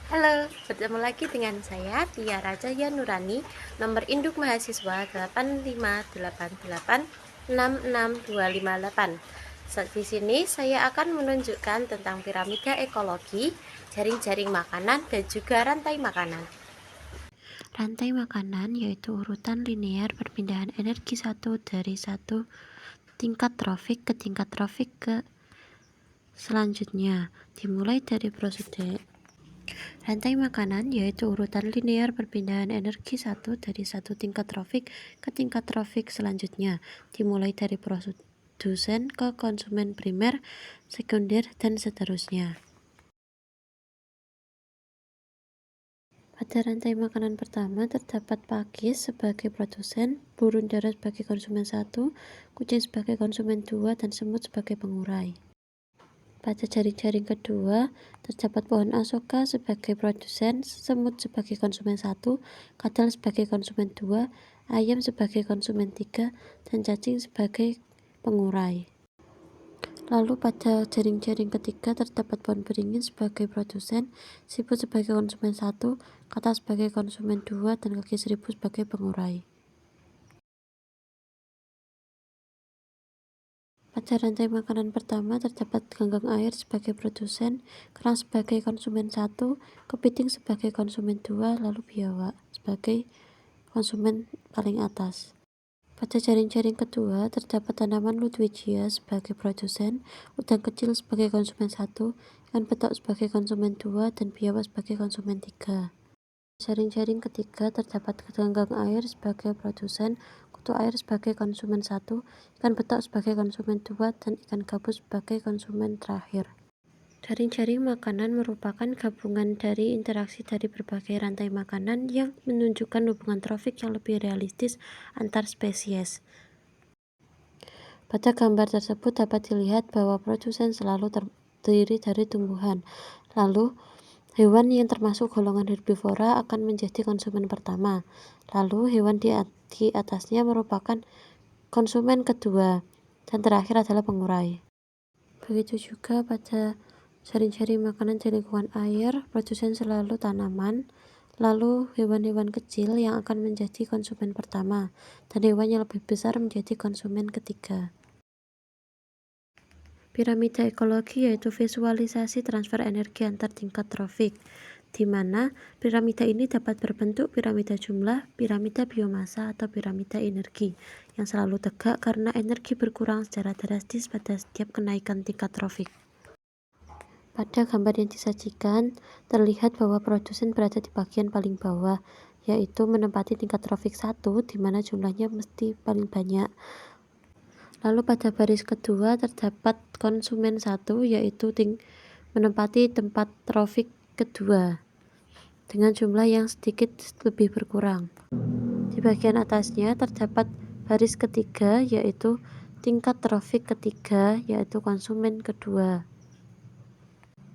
Halo, bertemu lagi dengan saya Tia Rajaya Nurani, nomor induk mahasiswa 858866258. Di sini saya akan menunjukkan tentang piramida ekologi, jaring-jaring makanan dan juga rantai makanan. Rantai makanan yaitu urutan linear perpindahan energi dari satu tingkat trofik ke tingkat trofik ke selanjutnya, dimulai dari prosedur. Rantai makanan yaitu urutan linear perpindahan energi dari satu tingkat trofik ke tingkat trofik selanjutnya, dimulai dari produsen ke konsumen primer, sekunder, dan seterusnya. Pada rantai makanan pertama terdapat pakis sebagai produsen, burung dara sebagai konsumen 1, kucing sebagai konsumen 2, dan semut sebagai pengurai. Pada jaring-jaring kedua, terdapat pohon asoka sebagai produsen, semut sebagai konsumen 1, kadal sebagai konsumen 2, ayam sebagai konsumen 3, dan cacing sebagai pengurai. Lalu pada jaring-jaring ketiga terdapat pohon beringin sebagai produsen, siput sebagai konsumen 1, katak sebagai konsumen 2, dan kaki seribu sebagai pengurai. Pada rantai makanan pertama terdapat ganggang air sebagai produsen, kerang sebagai konsumen 1, kepiting sebagai konsumen 2, lalu biawak sebagai konsumen paling atas. Pada jaring-jaring kedua terdapat tanaman Ludwigia sebagai produsen, udang kecil sebagai konsumen 1, ikan betok sebagai konsumen 2, dan biawak sebagai konsumen 3. Jaring-jaring ketiga terdapat ganggang air sebagai produsen, kutu air sebagai konsumen 1, ikan betok sebagai konsumen 2, dan ikan gabus sebagai konsumen terakhir. Jaring-jaring makanan merupakan gabungan dari interaksi dari berbagai rantai makanan yang menunjukkan hubungan trofik yang lebih realistis antar spesies. Pada gambar tersebut dapat dilihat bahwa produsen selalu terdiri dari tumbuhan, lalu hewan yang termasuk golongan herbivora akan menjadi konsumen pertama, lalu hewan di atasnya merupakan konsumen kedua, dan terakhir adalah pengurai. Begitu juga pada jaring-jaring makanan di lingkungan air, produsen selalu tanaman, lalu hewan-hewan kecil yang akan menjadi konsumen pertama, dan hewan yang lebih besar menjadi konsumen ketiga. Piramida ekologi yaitu visualisasi transfer energi antar tingkat trofik, di mana piramida ini dapat berbentuk piramida jumlah, piramida biomasa, atau piramida energi yang selalu tegak karena energi berkurang secara drastis pada setiap kenaikan tingkat trofik. Pada gambar yang disajikan, terlihat bahwa produsen berada di bagian paling bawah, yaitu menempati tingkat trofik 1, di mana jumlahnya mesti paling banyak. Lalu pada baris kedua terdapat konsumen 1, yaitu menempati tempat trofik kedua dengan jumlah yang sedikit lebih berkurang. Di bagian atasnya terdapat baris ketiga, yaitu tingkat trofik ketiga, yaitu konsumen kedua.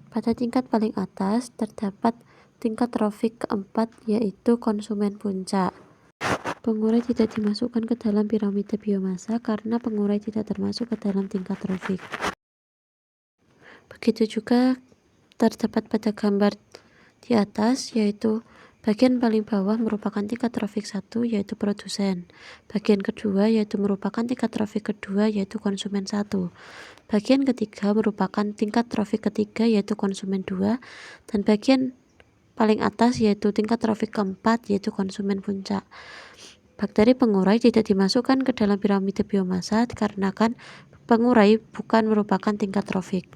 Pada tingkat paling atas terdapat tingkat trofik keempat, yaitu konsumen puncak. Pengurai tidak dimasukkan ke dalam piramida biomasa karena pengurai tidak termasuk ke dalam tingkat trofik. Begitu juga terdapat pada gambar di atas, yaitu bagian paling bawah merupakan tingkat trofik 1, yaitu produsen. Bagian kedua yaitu merupakan tingkat trofik kedua, yaitu konsumen 1. Bagian ketiga merupakan tingkat trofik ketiga, yaitu konsumen 2. Dan bagian paling atas yaitu tingkat trofik keempat, yaitu konsumen puncak. Bakteri pengurai tidak dimasukkan ke dalam piramida biomasa dikarenakan pengurai bukan merupakan tingkat trofik.